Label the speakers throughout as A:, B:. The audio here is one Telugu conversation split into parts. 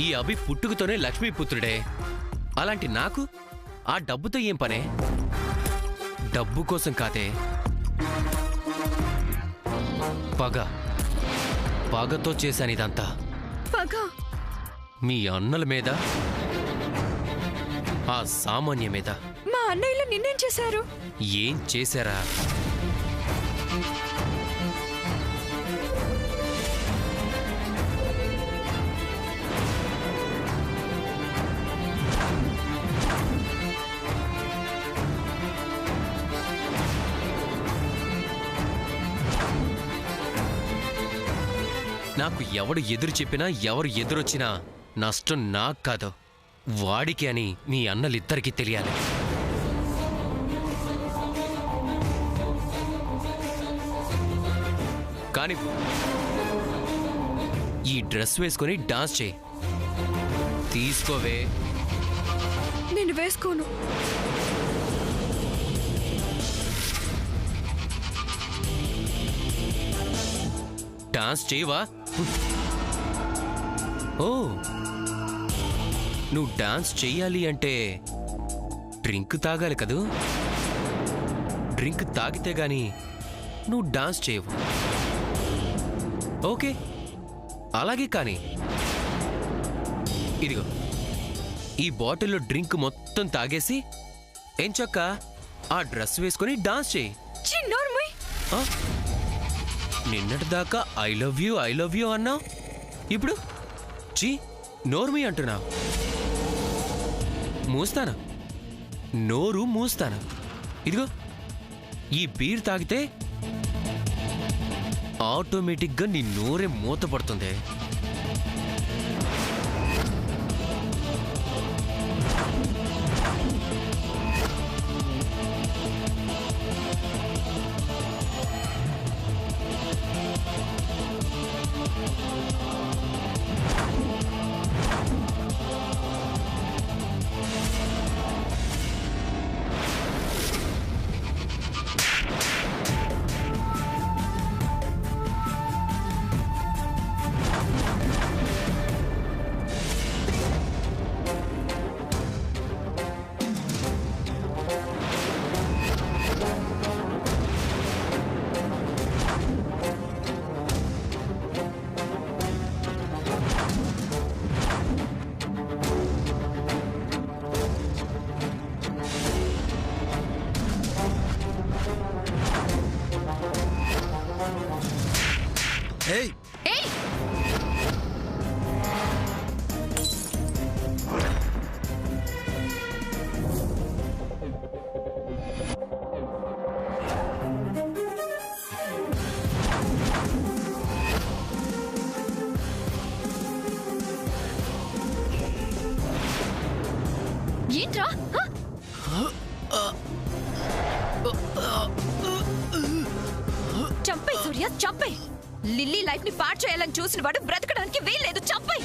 A: ఈ అభి పుట్టుకతోనే లక్ష్మీపుత్రుడే. అలాంటి నాకు ఆ డబ్బుతో ఏం పనే? డబ్బు కోసం కాదే, పగతో చేశాను ఇదంతా.
B: పగ?
A: మీ అన్నల మీద, ఆ సామాన్య మీద.
B: మా అన్నయ్యలు నిన్నేం చేశారు?
A: ఏం చేశారా? నాకు ఎవడు ఎదురు చెప్పినా, ఎవరు ఎదురొచ్చినా నష్టం నాకు కాదు, వాడికి అని మీ అన్నలిద్దరికీ తెలియాలి. కానీ ఈ డ్రెస్ వేసుకొని డాన్స్ చేయి. తీసుకోవే.
B: నేను వేసుకోను.
A: డాన్స్ చేయవా? ఓ, నువ్వు డాన్స్ చెయ్యాలి అంటే డ్రింక్ తాగాలి కదూ. డ్రింక్ తాగితే గాని నువ్వు డాన్స్ చేయవు. ఓకే, అలాగే. కానీ ఇదిగో, ఈ బాటిల్లో డ్రింక్ మొత్తం తాగేసి ఎంచక్క ఆ డ్రెస్ వేసుకొని డాన్స్ చేయి. నిన్నటిదాకా ఐ లవ్ యూ అన్నావు, ఇప్పుడు చీ నోర్మీ అంటున్నావు. మూస్తాను, నోరు మూస్తాను. ఇదిగో, ఈ బీర్ తాగితే ఆటోమేటిక్గా నీ నోరే మూతపడుతుంది.
B: ఏంట్రా? చంపై సూర్య, చంపై. లిల్లీ లైఫ్ ని పాడు చేయాలని చూసిన వాడు బ్రతకడానికి వీల్లేదు. చంపై.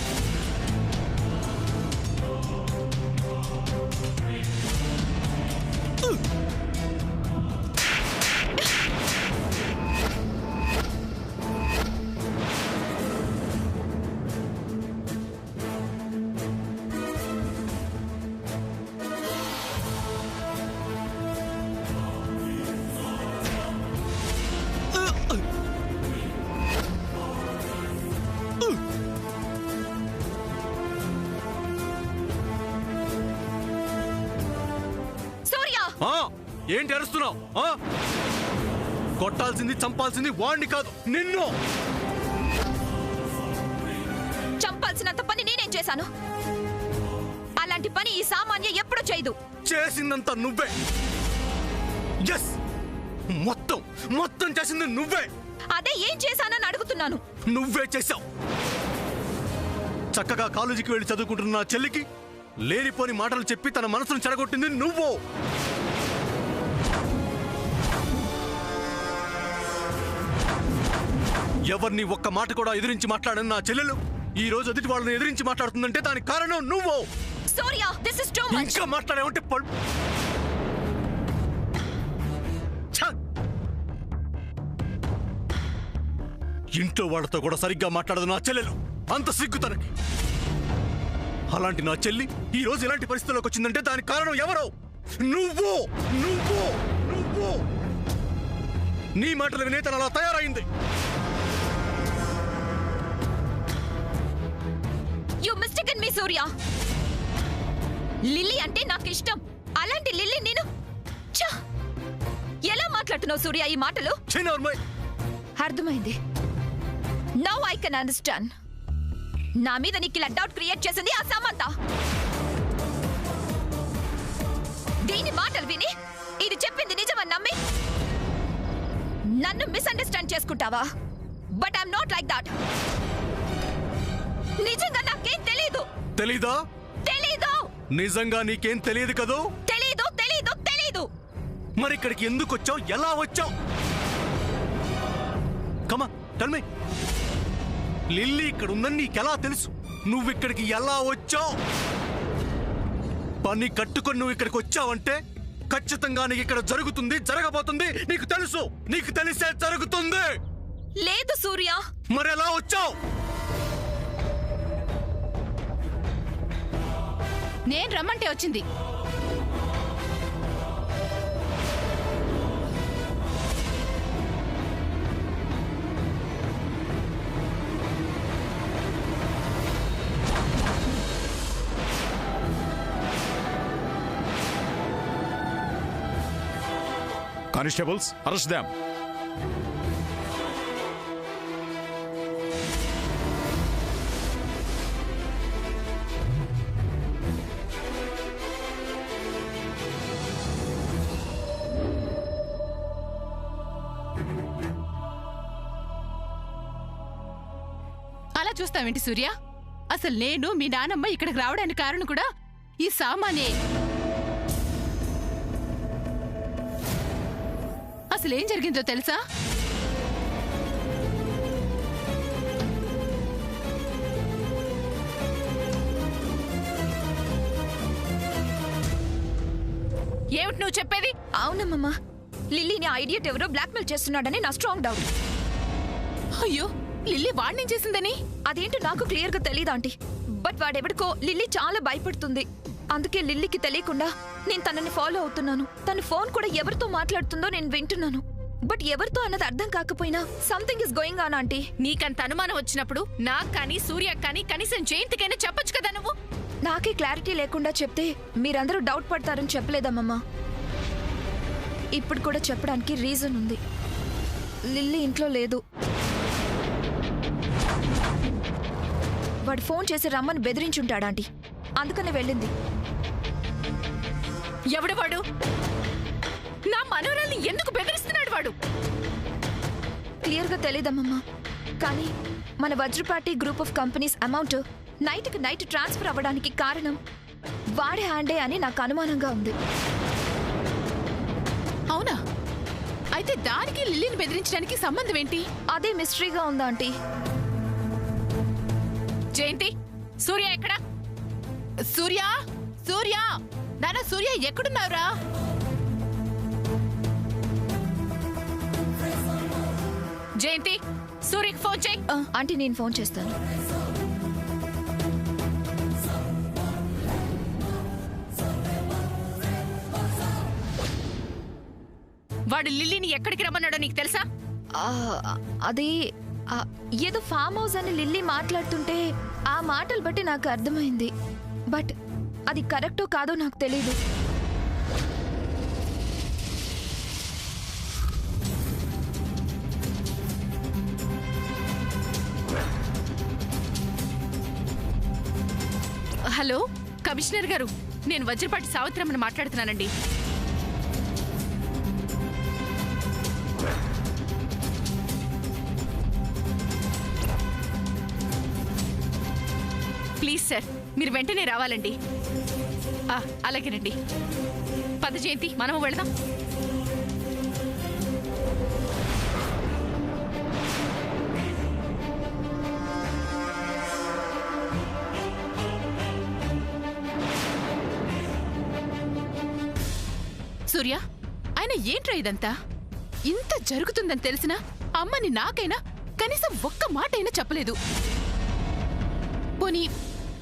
C: ఏంటి అరుస్తున్నావు? కొట్టాల్సింది, చంపాల్సింది వాణ్ణి కాదు, నిన్ను.
B: చంపాల్సినంత పని నేనేం చేశాను? అలాంటి పని ఈ సామాన్య ఎప్పుడు చేయదు.
C: చేసిందంత నువ్వే. ఎస్, మొత్తం చేసింది నువ్వే.
B: అదే ఏం చేశానని అడుగుతున్నాను.
C: నువ్వే చేశావు. చక్కగా కాలేజీకి వెళ్ళి చదువుకుంటున్న చెల్లికి లేనిపోని మాటలు చెప్పి తన మనసును చెడగొట్టింది నువ్వు. ఎవరిని ఒక్క మాట కూడా ఎదిరించి మాట్లాడని నా చెల్లెలు ఈ రోజు ఎదుటి వాళ్ళని ఎదిరించి మాట్లాడుతుందంటే దానికి కారణం నువ్వు.
B: సూర్య, దిస్ ఇస్ టూ మచ్.
C: ఇంకా మాట్లాడేమంటే ఇంట్లో వాళ్ళతో కూడా సరిగ్గా మాట్లాడదు నా చెల్లెలు. అంత సిగ్గు తనకి. అలాంటి నా చెల్లి ఈ రోజు ఇలాంటి పరిస్థితుల్లోకి వచ్చిందంటే దానికి కారణం ఎవరు? నువ్వు నువ్వు నువ్వు నీ మాటలు వినే తను అలా తయారైంది.
B: You mistaken me Surya. Lily అంటే నాకు ఇష్టం. అలాంటి లిల్లీ నేను ఎలా మాట్లాడుతున్నావు సూర్య ఈ మాటలు? అర్థమైంది. Now I can understand. నా మీద నీకు ఇలా డౌట్ క్రియేట్ చేసింది ఆ సమంత. దీని మాటలు విని ఇది చెప్పింది నిజమని నమ్మి నన్ను మిస్అండర్స్టాండ్ చేసుకుంటావా? But I'm not like that. నిజంగా నాకేం తెలీదు.
C: తెలీదా?
B: తెలీదు.
C: నిజంగా నీకేం తెలియదు కదూ?
B: తెలీదు తెలీదు తెలీదు.
C: మరి ఇక్కడికి ఎందుకు వచ్చావు? ఎలా వచ్చావు? కమా టెల్ మీ. లిల్లీ ఇక్కడ ఉందని నీకెలా తెలుసు? నువ్వు ఇక్కడికి ఎలా వచ్చావు? పని కట్టుకొని నువ్వు ఇక్కడికి వచ్చావంటే ఖచ్చితంగా నీకు ఇక్కడ జరుగుతుంది, జరగబోతుంది. నీకు తెలుసు. నీకు తెలిసే జరుగుతుంది.
B: లేదు సూర్య.
C: మరి ఎలా వచ్చావు?
D: నేను రమ్మంటే వచ్చింది.
E: Constables, arrest them.
D: అలా చూస్తావేంటి సూర్య? అసలు నేను మీ నానమ్మ ఇక్కడికి రావడానికి కారణం కూడా ఈ సామానే. అసలు ఏం జరిగిందో తెలుసా? ఏమిటి నువ్వు చెప్పేది?
B: అవునమ్మా, లిల్లీని ఐడియట్ ఎవరో బ్లాక్మెయిల్ చేస్తున్నాడని నా స్ట్రాంగ్ డౌట్.
D: అయ్యో, లిల్లీ వాడిని చేసిందని?
B: అదేంటో నాకు క్లియర్ గా తెలియదు ఆంటీ. బట్ వాడెవడికో లిల్లీ చాలా భయపడుతుంది. అందుకే లిల్లీకి తెలియకుండా నేను తనని ఫాలో అవుతున్నాను. తన ఫోన్ కూడా ఎవరితో మాట్లాడుతుందో నేను వింటున్నాను. బట్ ఎవరితో అన్నది అర్థం కాకపోయినా something is going on aunty.
D: నీకంత అనుమానం వచ్చినప్పుడు నాకు కానీ సూర్య కానీ కనీసం జయంతికైనా చెప్పొచ్చు కదా నువ్వు.
B: నాకే క్లారిటీ లేకుండా చెప్తే మీరందరూ డౌట్ పడతారని చెప్పలేదమ్మా. ఇప్పుడు కూడా చెప్పడానికి రీజన్ ఉంది. లిల్లీ ఇంట్లో లేదు. వాడు ఫోన్ చేసి రమ్మని బెదిరించుంటాడు ఆంటీ. అందుకనే వెళ్ళింది.
D: ఎవడు వాడు? నా మనవరాల్ని ఎందుకు బెదిరిస్తున్నాడు వాడు?
B: క్లియర్ గా తెలీదమ్మా. కానీ మన Vajrapati group of companies amount నైట్కి నైట్ ట్రాన్స్ఫర్ అవ్వడానికి కారణం వాడే హ్యాండే అని నాకు అనుమానంగా ఉంది.
D: అవునా? అయితే దానికి లిల్లీని బెదిరించడానికి సంబంధం ఏంటి?
B: అదే మిస్టరీగా ఉందా ఆంటీ.
D: జయంతి, సూర్య ఎక్కడ? సూర్య, సూర్య, నాన్న సూర్య ఎక్కడున్నావురా? జయంతి, సూర్యకి ఫోన్ చేయి.
B: ఆంటీ నేను ఫోన్ చేస్తాను.
D: వాడు లిల్లీని ఎక్కడికి రమ్మన్నాడో నీకు తెలుసా?
B: అది ఏదో ఫామ్ హౌస్ అని లిల్లీ మాట్లాడుతుంటే ఆ మాటలు బట్టి నాకు అర్థమైంది. బట్ అది కరెక్టో కాదో నాకు తెలీదు.
D: హలో కమిషనర్ గారు, నేను వజ్రపాటి సావిత్రమ్మని మాట్లాడుతున్నానండి. ప్లీజ్ సార్, మీరు వెంటనే రావాలండి. అలాగేనండి. పద జయంతి, మనము వెళదాం. సూర్య, ఆయన ఏంట్రా ఇదంతా? ఇంత జరుగుతుందని తెలిసినా అమ్మని నాకైనా కనీసం ఒక్క మాట అయినా చెప్పలేదు. పోనీ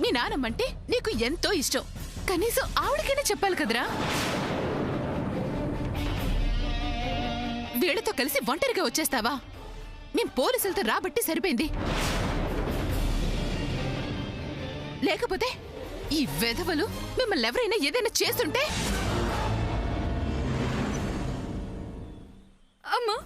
D: మీ నానమ్మంటే నీకు ఎంతో ఇష్టం. కనీసం ఆవిడకైనా చెప్పాలి కదరా. వీళ్లతో కలిసి ఒంటరిగా వచ్చేస్తావా? మేం పోలీసులతో రాబట్టి సరిపోయింది. లేకపోతే ఈ వెధవలు మిమ్మల్ని ఎవరైనా ఏదైనా చేస్తుంటే.
B: అమ్మా,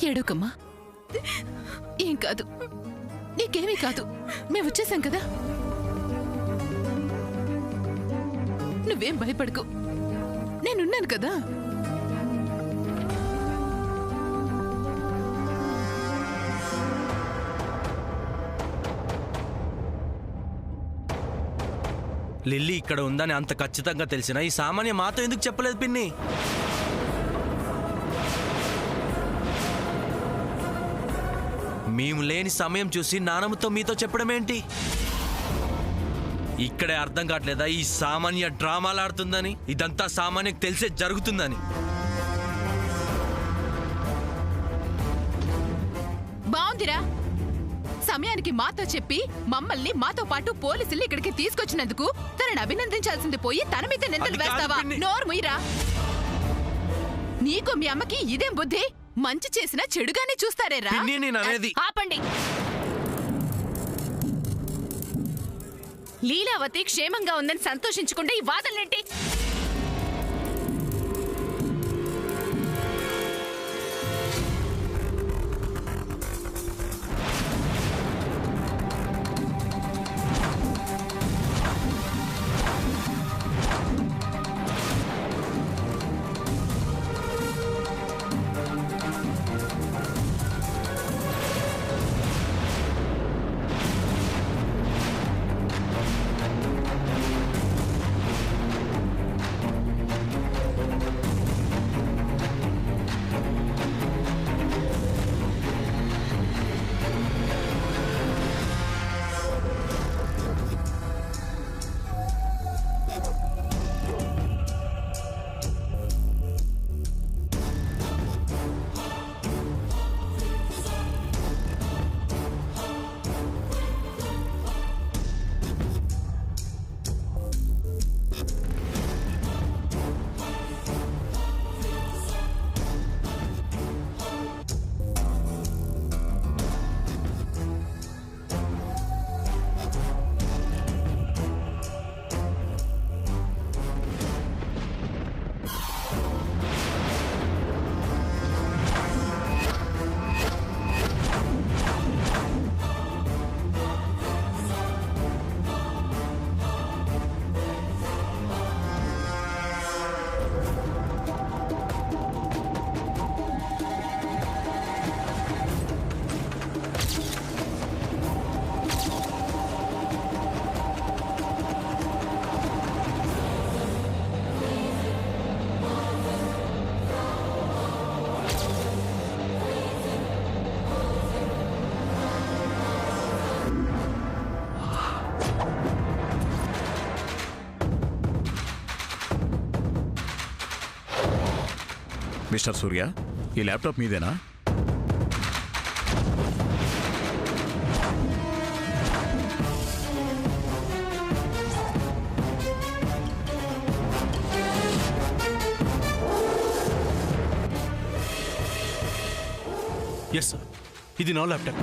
D: ఏడోకమ్మా, ఏం కాదు, నీకేమీ కాదు. మేము వచ్చేసాం కదా, నువ్వేం భయపడకు, నేనున్నాను కదా.
C: లిల్లీ ఇక్కడ ఉందని అంత ఖచ్చితంగా తెలిసిన ఈ సామాన్య మాతో ఎందుకు చెప్పలేదు పిన్ని? మేము లేని సమయం చూసి నానమ్మతో మీతో చెప్పడం ఏంటి? ఇక్కడే అర్థం కావట్లేదా ఈ సామాన్య డ్రామాలాడుతుందని? ఇదంతా సామాన్యకు తెలిసే జరుగుతుందని.
D: బాగుందిరా, సమయానికి మాతో చెప్పి మమ్మల్ని మాతో పాటు పోలీసులు ఇక్కడికి తీసుకొచ్చినందుకు తనని అభినందించాల్సింది పోయి తన మీద నిందలు వేస్తావా? నోరు ముయ్యరా. నీకు మీ అమ్మకి ఇదేం బుద్ధి? మంచి చేసినా చెడుగానే చూస్తారేరా.
B: ఆపండి. లీలావతి క్షేమంగా ఉందని సంతోషించుకుంటే ఈ వాదనలేంటి?
E: మిస్టర్ సూర్య, ఈ ల్యాప్టాప్ మీదేనా?
C: ఎస్ సార్, ఇది నా ల్యాప్టాప్.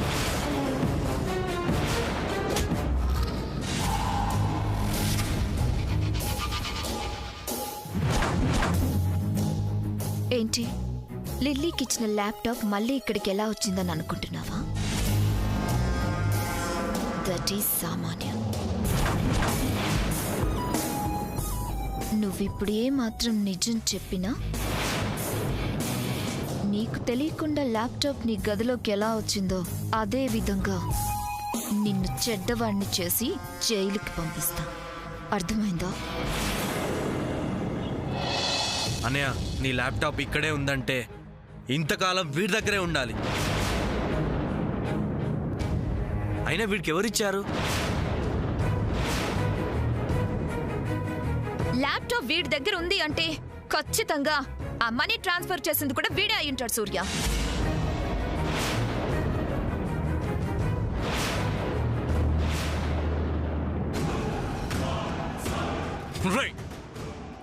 B: ఏంటి, లిల్లీకి ఇచ్చిన ల్యాప్టాప్ మళ్ళీ ఇక్కడికి ఎలా వచ్చిందని అనుకుంటున్నావా? దట్ ఈస్ సామాన్యం. నువ్విప్పుడు ఏమాత్రం నిజం చెప్పినా నీకు తెలియకుండా ల్యాప్టాప్ నీ గదిలోకి ఎలా వచ్చిందో అదే విధంగా నిన్ను చెడ్డవాణ్ణి చేసి జైలుకి పంపిస్తా. అర్థమైందా?
C: అన్నయ్య, నీ ల్యాప్టాప్ ఇక్కడే ఉందంటే ఇంతకాలం వీడి దగ్గరే ఉండాలి. అయినా వీడికి ఎవరిచ్చారు?
B: ల్యాప్టాప్ వీడి దగ్గర ఉంది అంటే ఖచ్చితంగా ఆ మనీ ట్రాన్స్ఫర్ చేసింది కూడా వీడే అయి ఉంటాడు సూర్య.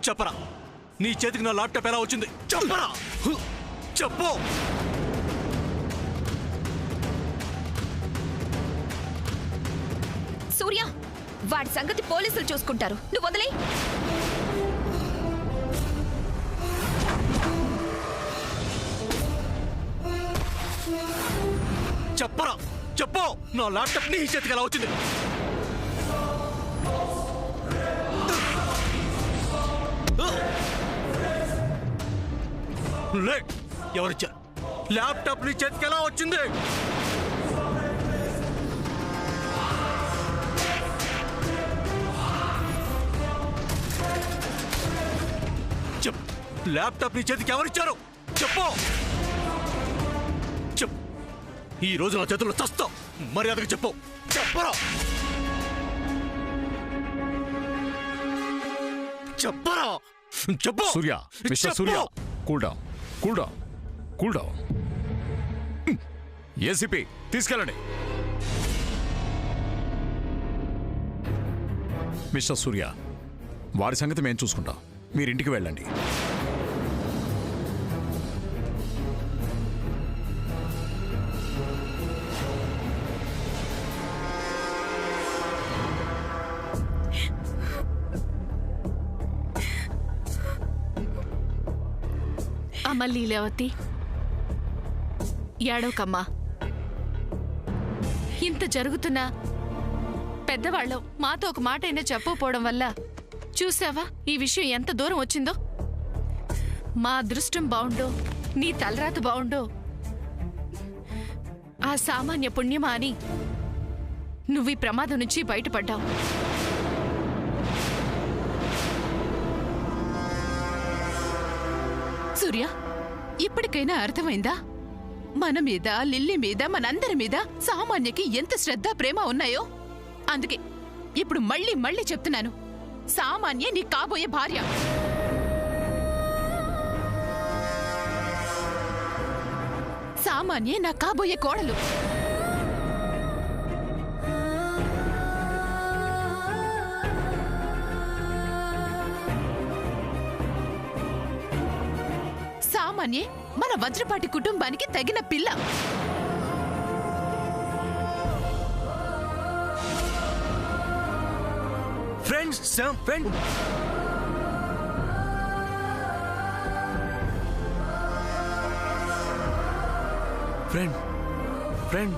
C: చెప్పరా, నీ చేతికి నా ల్యాప్టాప్ ఎలా వచ్చింది? చెప్పరా, చెప్పు.
B: సూర్య, వాడి సంగతి పోలీసులు చూసుకుంటారు, నువ్వు వదిలే.
C: చెప్పరా, చెప్పు. నా ల్యాప్టాప్ నీ చేతికి ఎలా వచ్చింది? ఎవరిచ్చారు? ల్యాప్టాప్ నీ చేతికి ఎలా వచ్చింది? చెప్పు, ల్యాప్టాప్ నీ చేతికి ఎవరిచ్చారు? చెప్పు, చెప్పు. ఈ రోజు నా చేతుల్లో చస్తావు. మర్యాదగా చెప్పు. చెప్పరా, చెప్పరా, చెప్పు.
E: Surya, mister Surya, cool down, cool down, cool down. ACP తీసుకెళ్ళండి. మిస్టర్ సూర్య, వారి సంగతి మేము చూసుకుంటాం, మీరింటికి వెళ్ళండి.
D: అమ్మ లీలావతి, ఏడవకమ్మా. ఇంత జరుగుతున్నా పెద్దవాళ్ళం మాతో ఒక మాట అయినా చెప్పకపోవడం వల్ల చూసావా ఈ విషయం ఎంత దూరం వచ్చిందో. మా అదృష్టం బావుండో, నీ తలరాత బావుండో, ఆ సామాన్య పుణ్యమా అని నువ్వు ఈ ప్రమాదం నుంచి బయటపడ్డావు. సూర్య, ఇప్పటికైనా అర్థమైందా? మన మీద, లిల్లీ మీద, మనందరి మీద సామాన్యకి ఎంత శ్రద్ధ, ప్రేమ ఉన్నాయో. అందుకే ఇప్పుడు మళ్ళీ మళ్ళీ చెప్తున్నాను, సామాన్య నీ కాబోయే భార్య. సామాన్య నా కాబోయే కోడలు. సామాన్యే మన వజ్రపాటి కుటుంబానికి తగిన పిల్ల.
C: Friends, friend. Friend, friend.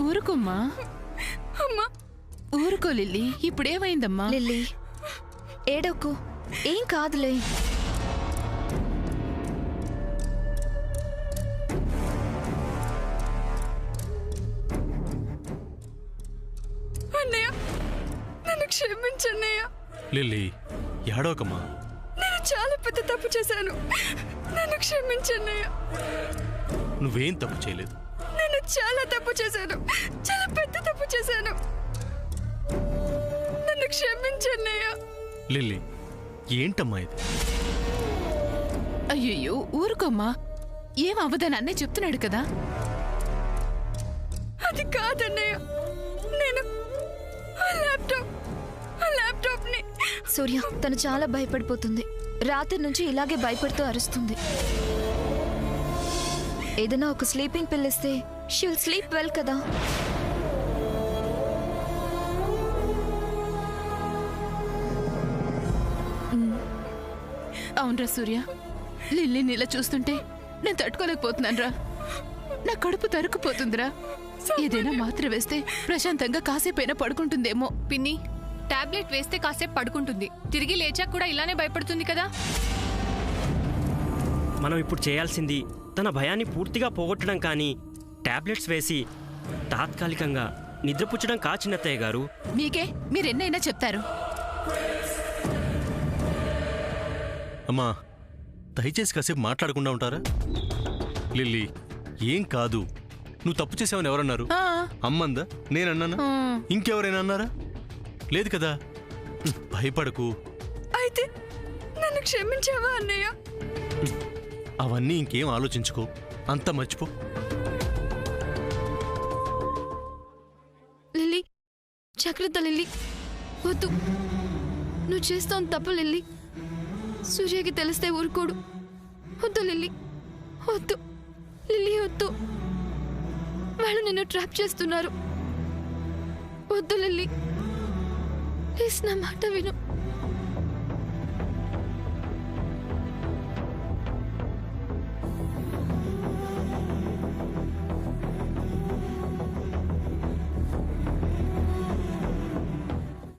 D: ఊరుకోమ్మా. అమ్మా ఊరుకో లిల్లీ, ఇప్పుడేమైందమ్మా?
B: లిల్లీ, ఏడోకు, ఏం కాదులే.
F: అన్నయ్య, నన్ను క్షమించన్నయ్య.
C: లిల్లీ, ఏడవకమ్మా.
F: నేను చాలా పెద్ద తప్పు చేశాను, నన్ను క్షమించన్నయ్య.
C: నువ్వేం తప్పు చేయలేదు.
F: నేను చాలా తప్పు చేశాను, చాలా పెద్ద తప్పు చేశాను, నన్ను క్షమించన్నయ్య.
C: లిల్లీ, ఏంటమ్మా ఇది?
D: అయ్యయ్యో ఊరుకోమ్మా, ఏం అవ్వదని అన్నయ్య చెప్తున్నాడు కదా.
F: అది కాదన్నయ్య, నేను ఆ ల్యాప్టాప్ ని.
B: సూర్య, తను చాలా భయపడిపోతుంది. రాత్రి నుంచి ఇలాగే భయపడుతూ అరుస్తుంది. ఏదైనా ఒక స్లీపింగ్ పిల్ ఇస్తే షీ విల్ స్లీప్ వెల్ కదా.
D: అవునరా సూర్య, లిల్లీని ఇలా చూస్తుంటే నేను తట్టుకోలేకపోతున్నాను రా. నా కడుపు తరుక్కుపోతుందిరా. ఏదైనా మాత్ర వేస్తే ప్రశాంతంగా కాసేపైనా పడుకుంటుందేమో.
G: పిన్ని, టాబ్లెట్ వేస్తే కాసేపు పడుకుంటుంది, తిరిగి లేచాక కూడా ఇలానే భయపడుతుంది కదా.
H: మనం ఇప్పుడు చేయాల్సింది తన భయాన్ని పూర్తిగా పోగొట్టడం కానీ టాబ్లెట్స్ వేసి తాత్కాలికంగా నిద్రపుచ్చడం కా చిన్నత్తయ్య గారు.
D: మీకే మీరెన్నైనా చెప్తారు.
C: అమ్మా దయచేసి కాసేపు మాట్లాడకుండా ఉంటారా? లిల్లీ ఏం కాదు, నువ్వు తప్పు చేసావని ఎవరన్నారు? అమ్మందా? నేనన్నానా? ఇంకెవరైనా అన్నారా? లేదు కదా. భయపడకు.
F: అయితే నన్ను క్షమించావా అన్నయ్య?
C: అవన్నీ ఇంకేం ఆలోచించుకో, అంతా మర్చిపో.
F: లిల్లీ, జాగ్రత్త లిల్లీ, వద్దు. నువ్వు చేస్తావు తప్పు లిల్లీ. సూర్యకి తెలిస్తే ఊరుకోడు. వద్దు లిల్లీ, వద్దు లిల్లీ, వద్దు. వాళ్ళు నిన్ను ట్రాప్ చేస్తున్నారు. వద్దు లిల్లీ, ప్లీజ్ నా మాట విను.